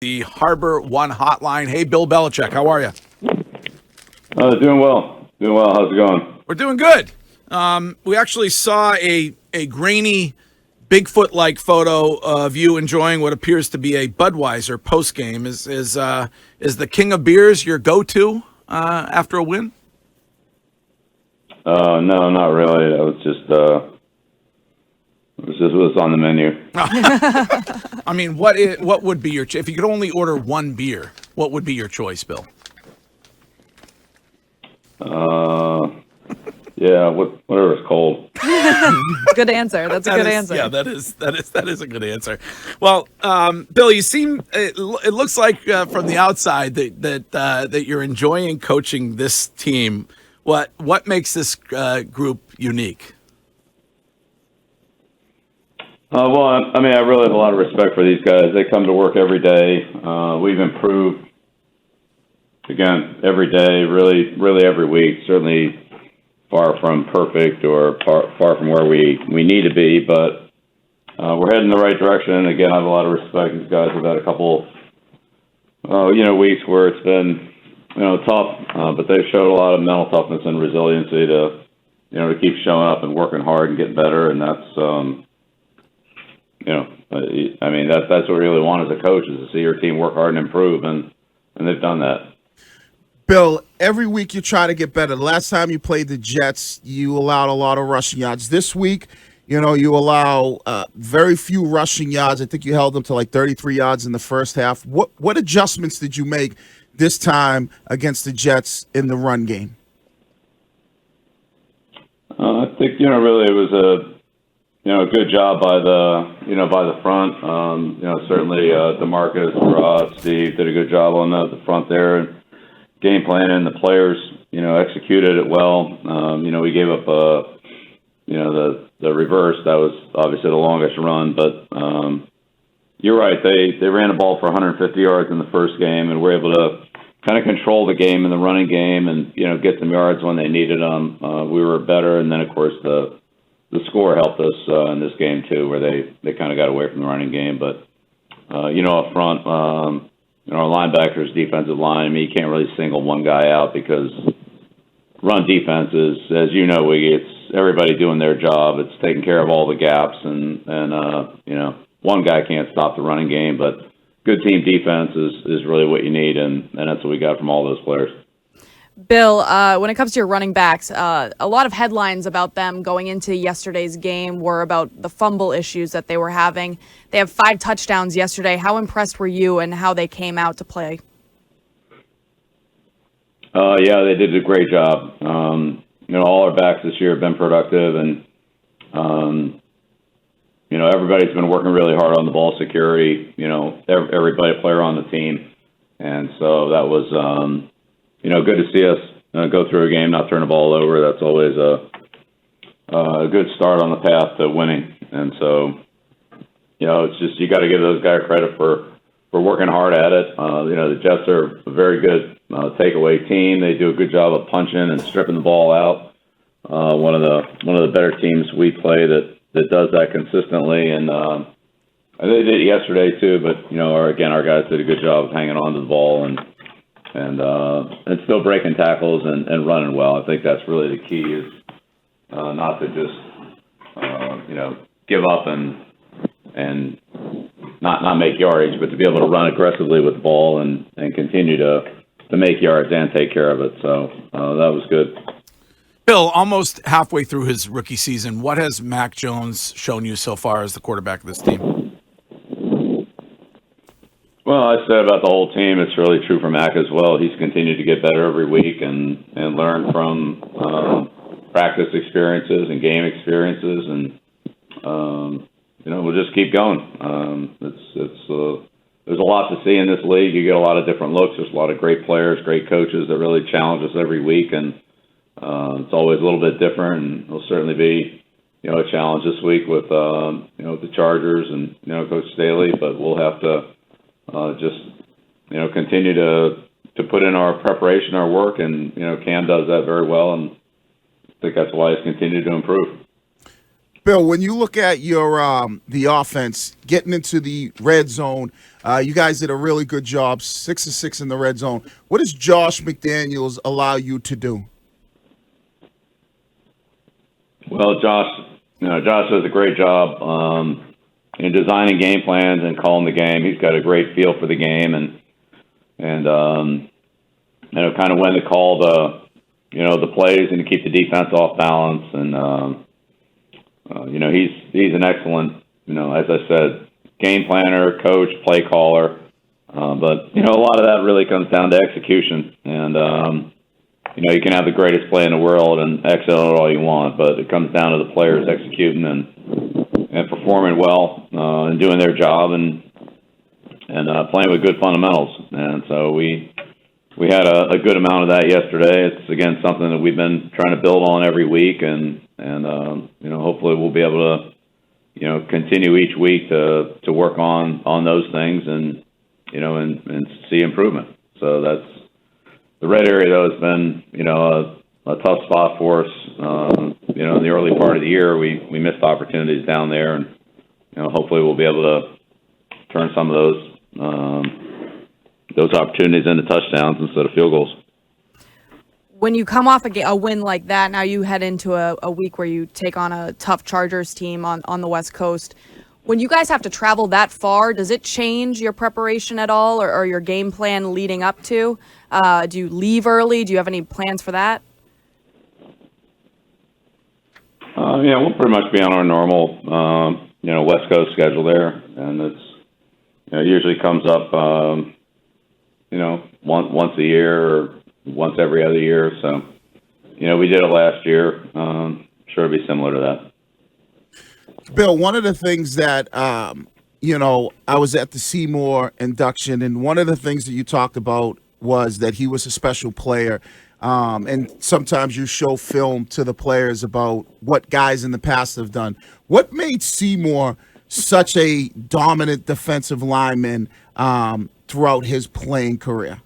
the Harbor One Hotline. Hey, Bill Belichick, how are you? Doing well. Doing well. How's it going? We're doing good. We actually saw a grainy, Bigfoot-like photo of you enjoying what appears to be a Budweiser postgame. Is the King of Beers your go-to after a win? No, not really. It was just what's on the menu. I mean, what would be your if you could only order one beer? What would be your choice, Bill? Yeah, whatever it's cold. Good answer. That's a good answer. Yeah, that is a good answer. Well, Bill, you seem it looks like from the outside that you're enjoying coaching this team. What makes this group unique? Well, I mean, I really have a lot of respect for these guys. They come to work every day. We've improved again every day, really every week. Certainly far from perfect or far from where we need to be, but we're heading in the right direction. Again, I have a lot of respect. These guys have had a couple, weeks where it's been, tough, but they've showed a lot of mental toughness and resiliency to keep showing up and working hard and getting better. And that's, I mean, that's what we really want as a coach, is to see your team work hard and improve, and they've done that. Bill, every week you try to get better. The last time you played the Jets, you allowed a lot of rushing yards. This week, you allow very few rushing yards. I think you held them to like 33 yards in the first half. What adjustments did you make this time against the Jets in the run game? I think, really it was a good job by the front. Certainly DeMarcus, Rob, Steve did a good job on the front there. And game plan, and the players, executed it well. We gave up, the reverse. That was obviously the longest run, but you're right. They ran the ball for 150 yards in the first game, and were able to kind of control the game in the running game, and get some yards when they needed them. We were better, and then of course the score helped us in this game too, where they kind of got away from the running game. But up front, our linebackers, defensive line, I mean, you can't really single one guy out, because run defense is, as it's everybody doing their job. It's taking care of all the gaps, and one guy can't stop the running game, but good team defense is really what you need, and that's what we got from all those players. Bill, when it comes to your running backs, a lot of headlines about them going into yesterday's game were about the fumble issues that they were having. They have 5 touchdowns yesterday. How impressed were you and how they came out to play? Yeah, they did a great job. All our backs this year have been productive, and everybody's been working really hard on the ball security. Everybody player on the team, and so that was good to see us go through a game, not turn the ball over. That's always a good start on the path to winning. And so, it's just, you got to give those guys credit for working hard at it. The Jets are a very good takeaway team. They do a good job of punching and stripping the ball out. One of the better teams we play that does that consistently. And they did it yesterday too. But our guys did a good job of hanging on to the ball and still breaking tackles and running well. I think that's really the key, is not to just give up and not make yardage, but to be able to run aggressively with the ball and continue to make yards and take care of it. So that was good. Bill, almost halfway through his rookie season, what has Mac Jones shown you so far as the quarterback of this team? Well, I said about the whole team, it's really true for Mac as well. He's continued to get better every week and learn from practice experiences and game experiences, and we'll just keep going. There's a lot to see in this league. You get a lot of different looks. There's a lot of great players, great coaches that really challenge us every week, and it's always a little bit different. And it'll certainly be a challenge this week with the Chargers and Coach Staley, but we'll have to continue to put in our preparation, our work, and Cam does that very well, and I think that's why he's continued to improve. Bill, when you look at your the offense getting into the red zone, you guys did a really good job, 6 of 6 in the red zone. What does Josh McDaniels allow you to do? Well, Josh does a great job in designing game plans and calling the game. He's got a great feel for the game, and kind of when to call the plays and to keep the defense off balance. And he's an excellent, as I said, game planner, coach, play caller. But a lot of that really comes down to execution. And you can have the greatest play in the world and excel at all you want, but it comes down to the players executing and performing well and doing their job and playing with good fundamentals. And so we had a good amount of that yesterday. It's again something that we've been trying to build on every week, and hopefully we'll be able to continue each week to work on those things and see improvement. So that's the red area, though, has been a tough spot for us. In the early part of the year, we missed opportunities down there, and hopefully we'll be able to turn some of those opportunities into touchdowns instead of field goals. When you come off a win like that, now you head into a week where you take on a tough Chargers team on the West Coast. When you guys have to travel that far, does it change your preparation at all or your game plan leading up to? Do you leave early? Do you have any plans for that? We'll pretty much be on our normal, West Coast schedule there, and it's usually comes up, once a year or once every other year. So, we did it last year. Sure, it'll be similar to that. Bill, one of the things that, I was at the Seymour induction, and one of the things that you talked about was that he was a special player. And sometimes you show film to the players about what guys in the past have done. What made Seymour such a dominant defensive lineman throughout his playing career?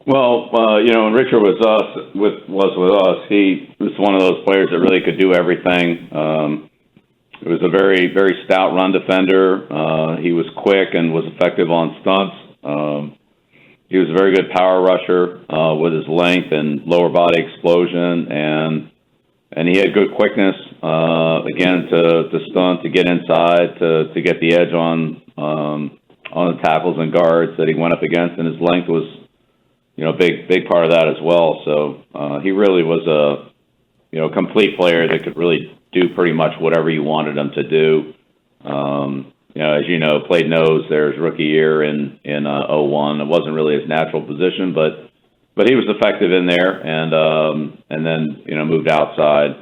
Well, when Richard was with us, he was one of those players that really could do everything. He was a very, very stout run defender. He was quick and was effective on stunts. He was a very good power rusher with his length and lower body explosion, and he had good quickness again to stunt, to get inside, to get the edge on the tackles and guards that he went up against, and his length was big part of that as well. So he really was a complete player that could really do pretty much whatever you wanted him to do. As played nose there his rookie year in 01. It wasn't really his natural position, but he was effective in there, and then moved outside.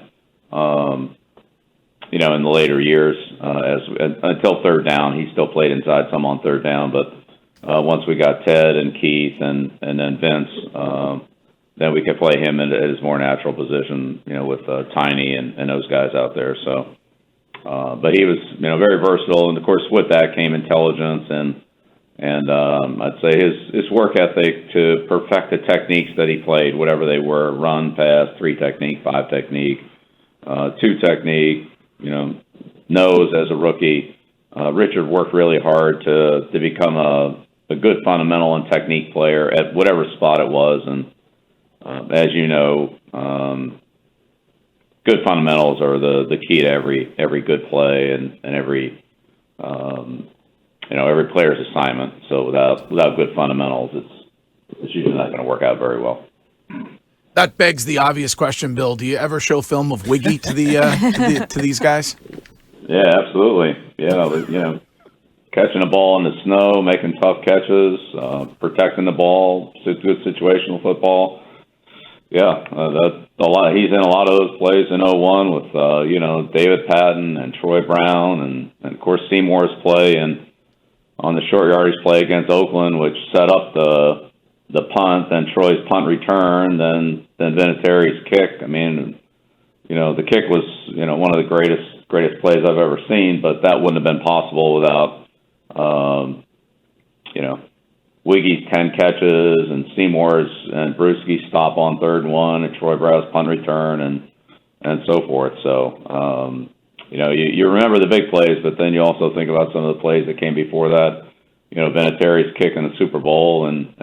In the later years, until third down, he still played inside some on third down, but once we got Ted and Keith and then Vince, then we could play him in his more natural position, with Tiny and those guys out there. So, but he was, very versatile, and of course with that came intelligence and I'd say his work ethic to perfect the techniques that he played, whatever they were: run, pass, 3 technique, 5 technique, 2 technique, nose as a rookie. Richard worked really hard to become a good fundamental and technique player at whatever spot it was. And as good fundamentals are the key to every good play and every every player's assignment. So without good fundamentals, it's usually not going to work out very well. That begs the obvious question, Bill. Do you ever show film of Wiggy to to these guys? Yeah, absolutely. Yeah, catching a ball in the snow, making tough catches, protecting the ball, good situational football. Yeah, a lot. He's in a lot of those plays in 01 with David Patton and Troy Brown, and of course Seymour's play and on the short yardage play against Oakland, which set up the punt, then Troy's punt return, then Vinatieri's kick. I mean, the kick was one of the greatest plays I've ever seen, but that wouldn't have been possible without Wiggy's 10 catches and Seymour's and Brewski's stop on 3rd and 1 and Troy Brown's punt return, and and so forth. So, you remember the big plays, but then you also think about some of the plays that came before that. Vinatieri's kick in the Super Bowl and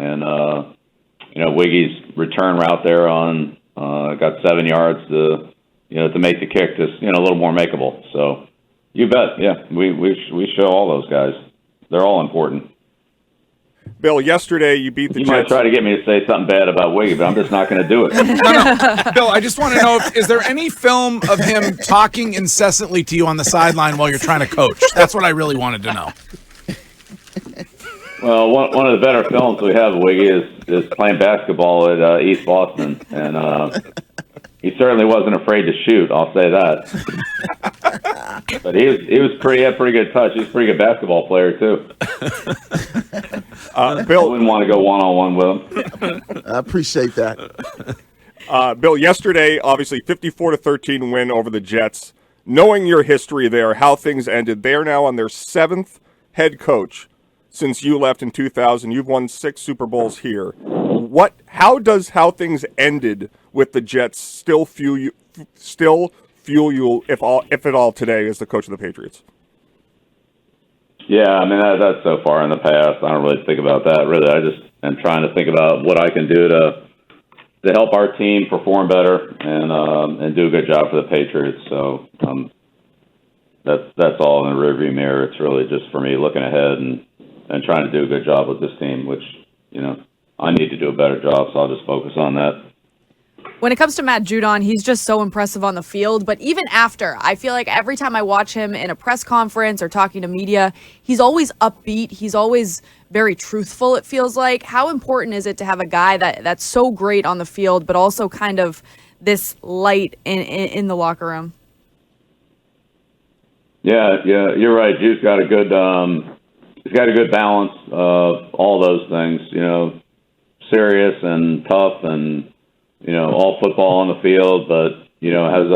Wiggy's return route there on got 7 yards to make the kick just a little more makeable. So you bet, yeah, we show all those guys. They're all important. Bill, yesterday you beat the You Jets. might try to get me to say something bad about Wiggy, but I'm just not going to do it. No. Bill, I just want to know, is there any film of him talking incessantly to you on the sideline while you're trying to coach? That's what I really wanted to know. Well, one of the better films we have of Wiggy is playing basketball at East Boston, and he certainly wasn't afraid to shoot. I'll say that. But he had pretty good touch. He's a pretty good basketball player too. Bill, Wouldn't want to go one-on-one with him. I appreciate that. Bill, yesterday, obviously 54-13 win over the Jets. Knowing your history there, how things ended, they are now on their 7th head coach since you left in 2000. You've won 6 Super Bowls here. How does how things ended with the Jets still fuel you, if at all, today as the coach of the Patriots? Yeah, I mean that's so far in the past. I don't really think about that. Really, I just am trying to think about what I can do to help our team perform better and do a good job for the Patriots. So that's all in the rearview mirror. It's really just for me looking ahead and trying to do a good job with this team, which I need to do a better job. So I'll just focus on that. When it comes to Matt Judon, he's just so impressive on the field. But even after, I feel like every time I watch him in a press conference or talking to media, he's always upbeat. He's always very truthful, it feels like. How important is it to have a guy that's so great on the field, but also kind of this light in the locker room? Yeah, you're right. Jude's got a good balance of all those things. Serious and tough and all football on the field, but has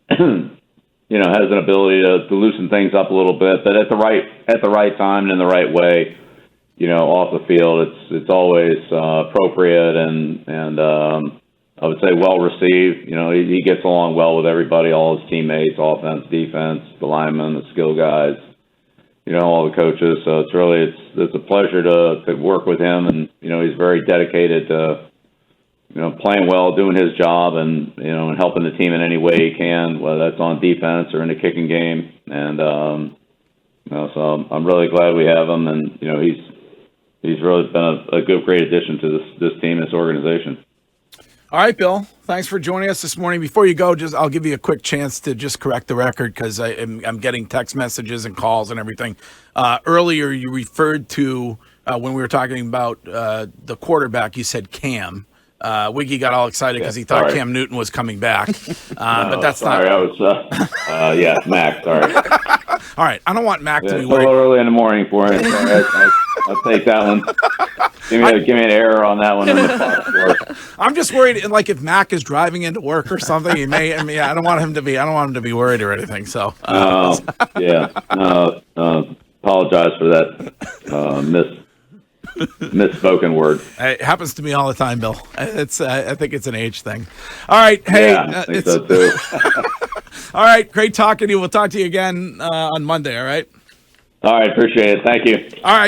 has an ability to loosen things up a little bit, but at the right time and in the right way. Off the field, it's always appropriate and I would say well received. He gets along well with everybody, all his teammates, offense, defense, the linemen, the skill guys. All the coaches. So it's a pleasure to work with him, and he's very dedicated to playing well, doing his job, and and helping the team in any way he can, whether that's on defense or in the kicking game. And so I'm really glad we have him, and he's really been a great addition to this team, this organization. All right, Bill, thanks for joining us this morning. Before you go, I'll give you a quick chance to just correct the record because I'm getting text messages and calls and everything. Earlier, you referred to, when we were talking about the quarterback, you said Cam. Wiggy got all excited because he thought Cam Newton was coming back. But that's sorry, not. I was, Mac, sorry. All right, I don't want Mac to be It's a worried. little early in the morning for him. I'll take that one. Give me an error on that one. I'm just worried, like if Mac is driving into work or something, he may. I mean, I don't want him to be worried or anything. So, apologize for that misspoken word. It happens to me all the time, Bill. I think it's an age thing. All right, hey, I think so too. All right, great talking to you. We'll talk to you again on Monday. All right. All right, appreciate it. Thank you. All right.